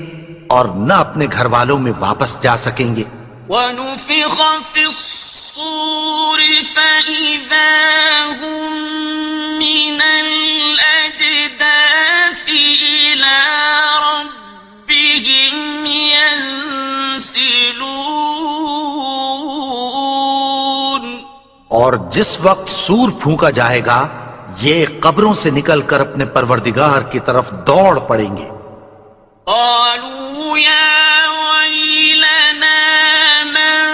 اور نہ اپنے گھر والوں میں واپس جا سکیں گے۔ وَنُفِخَ فِي الصُّورِ فَإِذَا هُم مِّنَ الْأَجْدَاثِ إِلَىٰ رَبِّهِمْ يَنسِلُونَ، اور جس وقت سور پھونکا جائے گا یہ قبروں سے نکل کر اپنے پروردگار کی طرف دوڑ پڑیں گے۔ قالوا يا ويلنا من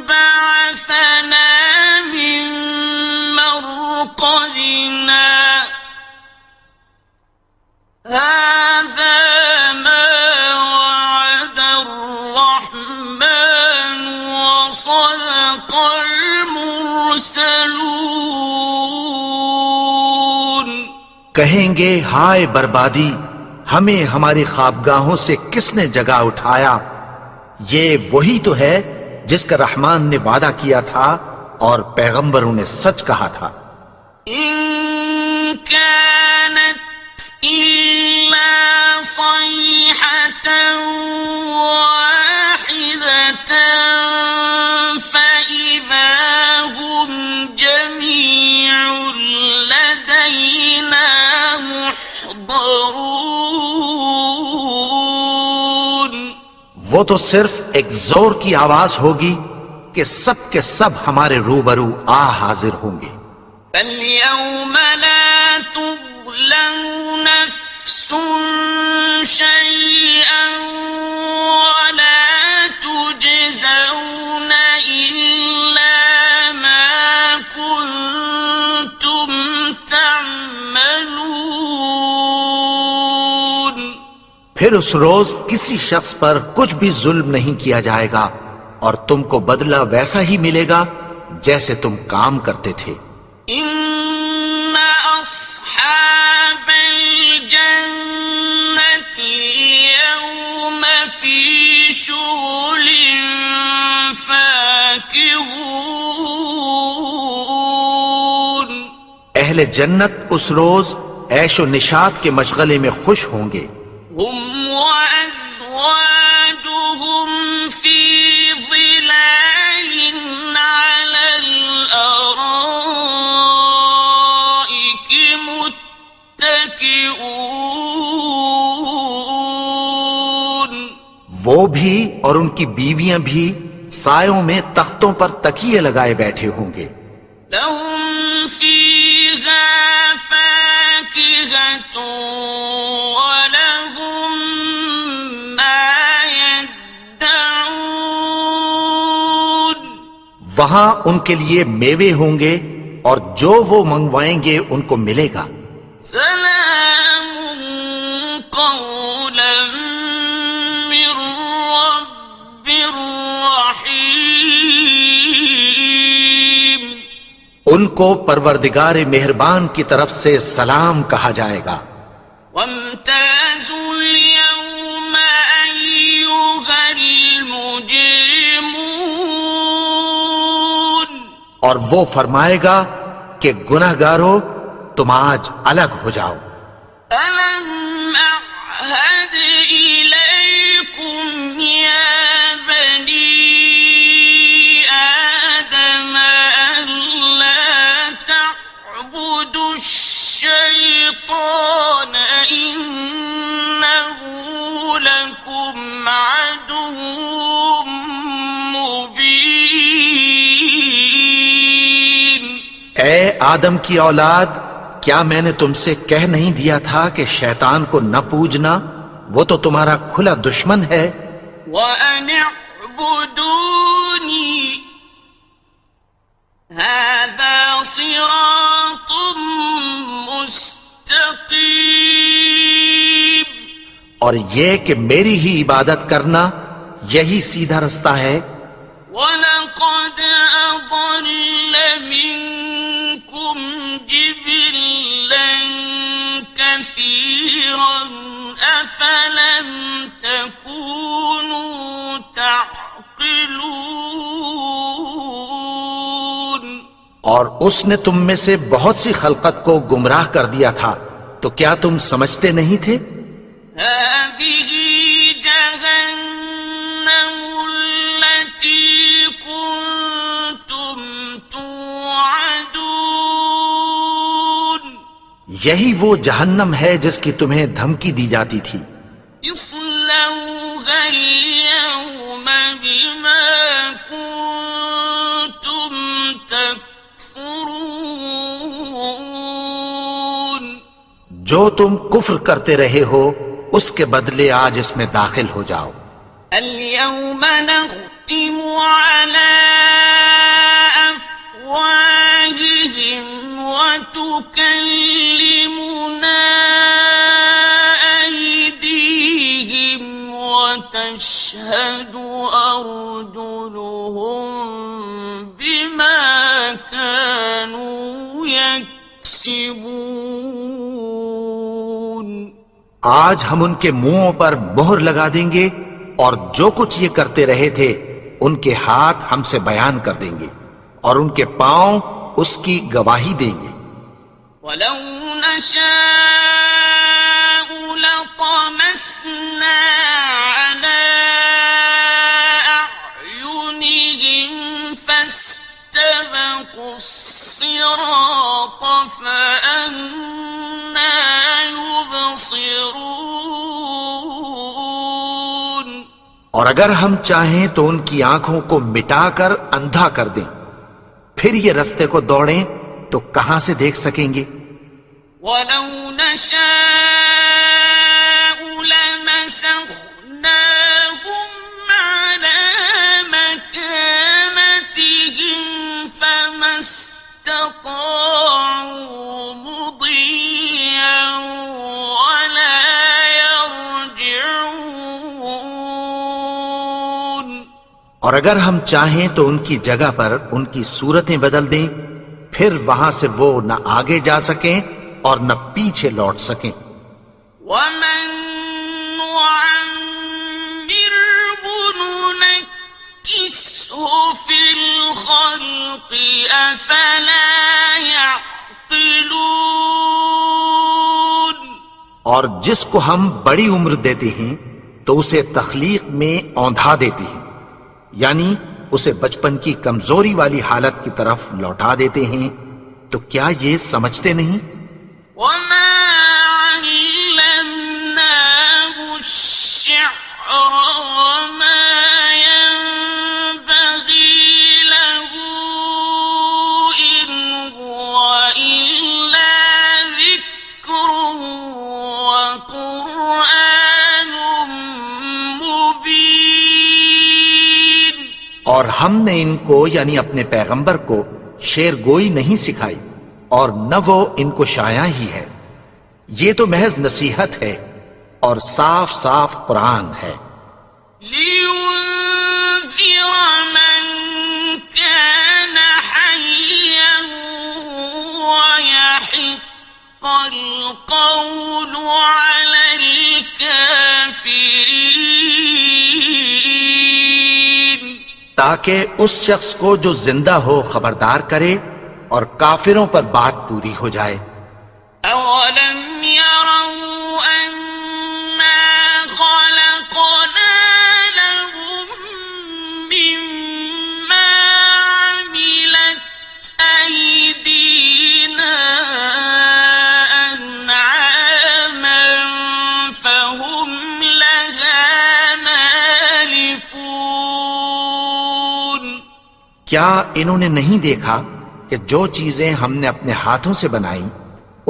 بعثنا من مرقدنا هذا ما وعد الرحمن وصدق المرسلون، کہیں گے ہائے بربادی، ہمیں ہماری خوابگاہوں سے کس نے جگا اٹھایا، یہ وہی تو ہے جس کا رحمان نے وعدہ کیا تھا اور پیغمبروں نے سچ کہا تھا۔ إن كانت إلا صيحة واحدة فإذا هم جميع لدينا محضرون، وہ تو صرف ایک زور کی آواز ہوگی کہ سب کے سب ہمارے روبرو آ حاضر ہوں گے۔ فَالْيَوْمَ لَا تُظْلَمُ نَفْسٌ شَيْئًا وَلَا تُجْزَوْنَ إِلَّا مَا كُنتُمْ تَعْمَلُونَ، پھر اس روز کسی شخص پر کچھ بھی ظلم نہیں کیا جائے گا اور تم کو بدلہ ویسا ہی ملے گا جیسے تم کام کرتے تھے۔ إِنَّ أَصْحَابَ الْجَنَّةِ الْيَوْمَ فِي شُغُلٍ فَاكِهُونَ، اہل جنت اس روز عیش و نشاط کے مشغلے میں خوش ہوں گے۔ هُمْ وَأَزْوَاجُهُمْ فِي ظِلَالٍ عَلَى الْأَرَائِكِ مُتَّكِئُونَ، وہ بھی اور ان کی بیویاں بھی سایوں میں تختوں پر تکیے لگائے بیٹھے ہوں گے۔ لَهُمْ فِيهَا فَاكِهَةٌ وَلَهُمْ مَا يَدَّعُونَ، وہاں ان کے لیے میوے ہوں گے اور جو وہ منگوائیں گے ان کو ملے گا۔ سلام قولا من رب رحیم، ان کو پروردگار مہربان کی طرف سے سلام کہا جائے گا۔ وامتازوا اليوم مجرمون اور وہ فرمائے گا کہ گنہگارو تم آج الگ ہو جاؤ. ألم أعهد إليكم يا بني آدم ألا تعبدوا الشيطان إنه لكم عدو مبين. اے آدم کی اولاد، کیا میں نے تم سے کہہ نہیں دیا تھا کہ شیطان کو نہ پوجنا، وہ تو تمہارا کھلا دشمن ہے. وَأَنِ اعْبُدُونِي هَذَا صِرَاطٌ مُسْتَقِيمٌ. اور یہ کہ میری ہی عبادت کرنا یہی سیدھا رستہ ہے. وَلَقَدْ أَضَلَّ مِنكُمْ جِبِلًّا كَثِيرًا أَفَلَمْ تَكُونُوا تَعْقِلُونَ. اور اس نے تم میں سے بہت سی خلقت کو گمراہ کر دیا تھا، تو کیا تم سمجھتے نہیں تھے؟ هذه جهنم التي كنتم توعدون. یہی وہ جہنم ہے جس کی تمہیں دھمکی دی جاتی تھی. اصلوها اليوم بما كنتم تكفرون. جو تم کفر کرتے رہے ہو اس کے بدلے آج اس میں داخل ہو جاؤ. اليوم نختم على أفواههم وتكلمنا أيديهم وتشهد أرجلهم بما كانوا يكسبون. آج ہم ان کے منہوں پر مہر لگا دیں گے اور جو کچھ یہ کرتے رہے تھے ان کے ہاتھ ہم سے بیان کر دیں گے اور ان کے پاؤں اس کی گواہی دیں گے. ولو نشاء لطمسنا على أعينهم فاستبقوا الصراط فأنى يبصرون. اور اگر ہم چاہیں تو ان کی آنکھوں کو مٹا کر اندھا کر دیں، پھر یہ رستے کو دوڑیں تو کہاں سے دیکھ سکیں گے؟ ولو نشاء لمسخناهم على مكانتهم فما استطاعوا مضيا ولا يرجعون. اور اگر ہم چاہیں تو ان کی جگہ پر ان کی صورتیں بدل دیں، پھر وہاں سے وہ نہ آگے جا سکیں اور نہ پیچھے لوٹ سکیں. ومن نعمره ننكسه في الخلق أفلا يعقلون. اور جس کو ہم بڑی عمر دیتے ہیں تو اسے تخلیق میں اوندھا دیتے ہیں، یعنی اسے بچپن کی کمزوری والی حالت کی طرف لوٹا دیتے ہیں. تو کیا یہ سمجھتے نہیں؟ وما علمناه الشعر وما ينبغي له إن هو إلا ذكر وقرآن مبين. اور ہم نے ان کو یعنی اپنے پیغمبر کو شعر گوئی نہیں سکھائی اور نہ وہ ان کو شایع ہی ہے، یہ تو محض نصیحت ہے اور صاف صاف قرآن ہے. لينذر من كان حيا ويحق القول على الكافرين. تاکہ اس شخص کو جو زندہ ہو خبردار کرے اور کافروں پر بات پوری ہو جائے۔ أولم يروا أنا خلقنا لهم مما عملت أيدينا أنعاما فهم لها مالكون کیا انہوں نے نہیں دیکھا کہ جو چیزیں ہم نے اپنے ہاتھوں سے بنائیں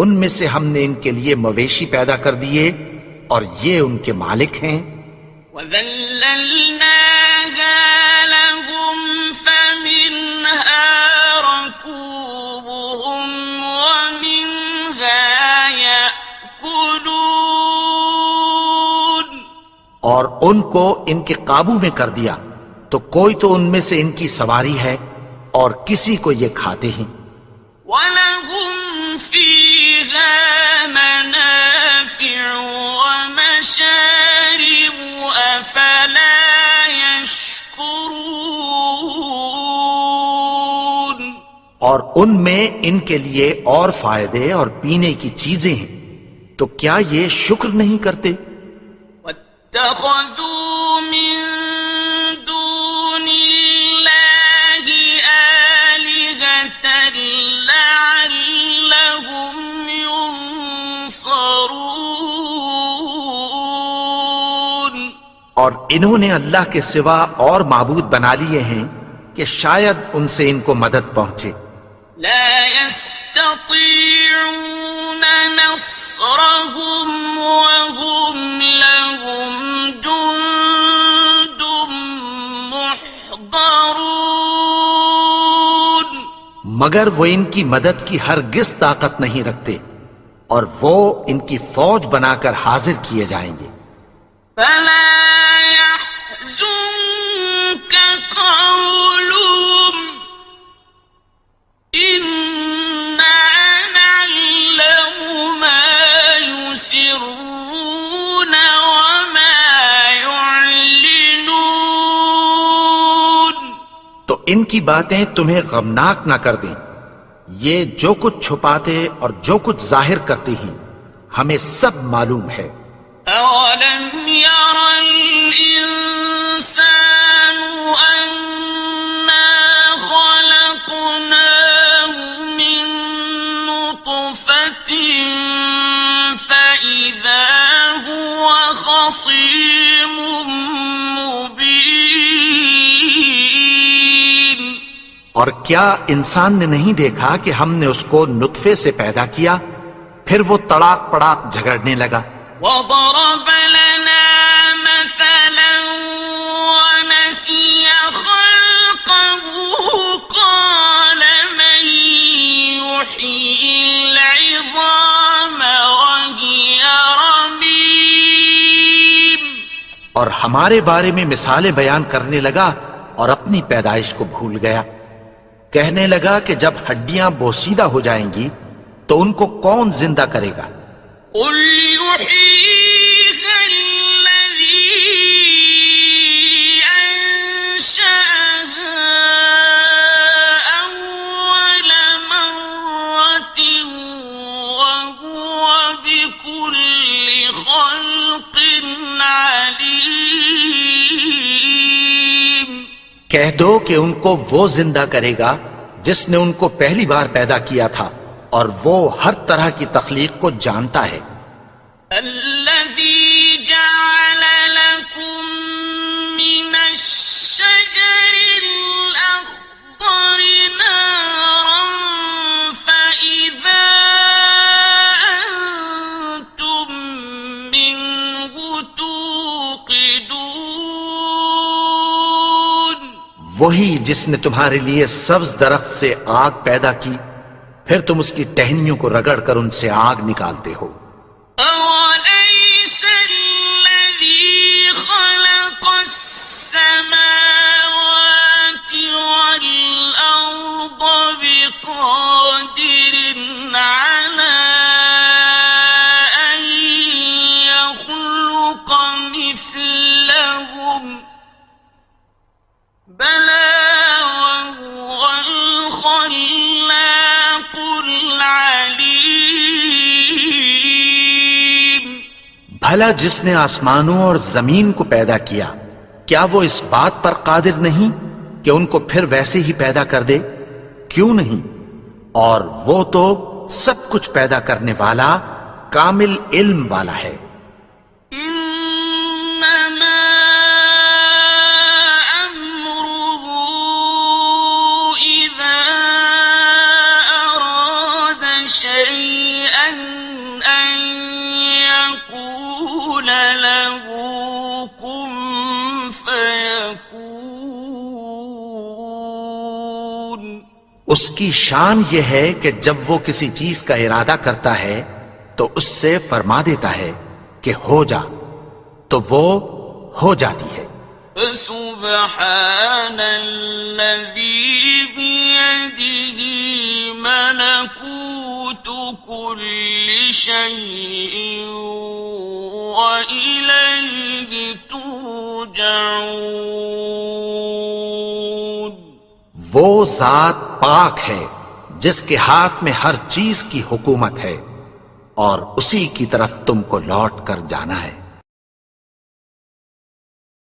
ان میں سے ہم نے ان کے لیے مویشی پیدا کر دیے اور یہ ان کے مالک ہیں؟ وَذَلَّلْنَاهَا لَهُمْ فَمِنْهَا رَكُوبُهُمْ وَمِنْهَا يَأْكُلُونَ اور ان کو ان کے قابو میں کر دیا تو کوئی تو ان میں سے ان کی سواری ہے اور کسی کو یہ کھاتے ہیں۔ وَلَهُمْ فِيهَا مَنَافِعُ وَمَشَارِبُ أَفَلَا يَشْكُرُونَ اور ان میں ان کے لیے اور فائدے اور پینے کی چیزیں ہیں تو کیا یہ شکر نہیں کرتے؟ وَاتَّخَذُوا مِن دُونِ اللَّهِ آلِهَةً لَعَلَّهُمْ يُنصَرُونَ اور انہوں نے اللہ کے سوا اور معبود بنا لیے ہیں کہ شاید ان سے ان کو مدد پہنچے۔ لا يستطيعون نصرهم وهم لهم جند محضرون مگر وہ ان کی مدد کی ہرگز طاقت نہیں رکھتے اور وہ ان کی فوج بنا کر حاضر کیے جائیں گے۔ فلا يحزنك قولهم إنا نعلم ما يسرون وما يعلنون تو ان کی باتیں تمہیں غمناک نہ کر دیں، یہ جو کچھ چھپاتے اور جو کچھ ظاہر کرتے ہیں ہمیں سب معلوم ہے۔ أولم ير الإنسان أنا خلقناه من نطفة فإذا هو خصيم مبين اور کیا انسان نے نہیں دیکھا کہ ہم نے اس کو نطفے سے پیدا کیا پھر وہ تڑاک پڑاک جھگڑنے لگا۔ وضرب لنا مثلا ونسي خلقه قال من يحيي العظام وهي رميم اور ہمارے بارے میں مثالیں بیان کرنے لگا اور اپنی پیدائش کو بھول گیا۔ کہنے لگا کہ جب ہڈیاں بوسیدہ ہو جائیں گی تو ان کو کون زندہ کرے گا؟ قل يحييها الذي أنشأها أول مرة وهو بكل خلق عليم کہہ دو کہ ان کو وہ زندہ کرے گا جس نے ان کو پہلی بار پیدا کیا تھا اور وہ ہر طرح کی تخلیق کو جانتا ہے۔ الذي جعل لكم من الشجر الأخضر نارا فإذا أنتم منه توقدون وہی جس نے تمہارے لیے سبز درخت سے آگ پیدا کی پھر تم اس کی ٹہنیوں کو رگڑ کر ان سے آگ نکالتے ہو۔ أوليس الذي خلق السماوات والأرض بقادر على أن يخلق مثلهم بلى بھلا جس نے آسمانوں اور زمین کو پیدا کیا کیا وہ اس بات پر قادر نہیں کہ ان کو پھر ویسے ہی پیدا کر دے؟ کیوں نہیں؟ اور وہ تو سب کچھ پیدا کرنے والا کامل علم والا ہے۔ إنما أمره إذا أراد شيئا أن يقول له كن فيكون۔ اس کی شان یہ ہے کہ جب وہ کسی چیز کا ارادہ کرتا ہے تو اس سے فرما دیتا ہے کہ ہو جا، تو وہ ہو جاتی ہے۔ فسبحان الذي بيده ملكوت كل شيء وإليه ترجعون۔ وہ ذات پاک ہے جس کے ہاتھ میں ہر چیز کی حکومت ہے اور اسی کی طرف تم کو لوٹ کر جانا ہے۔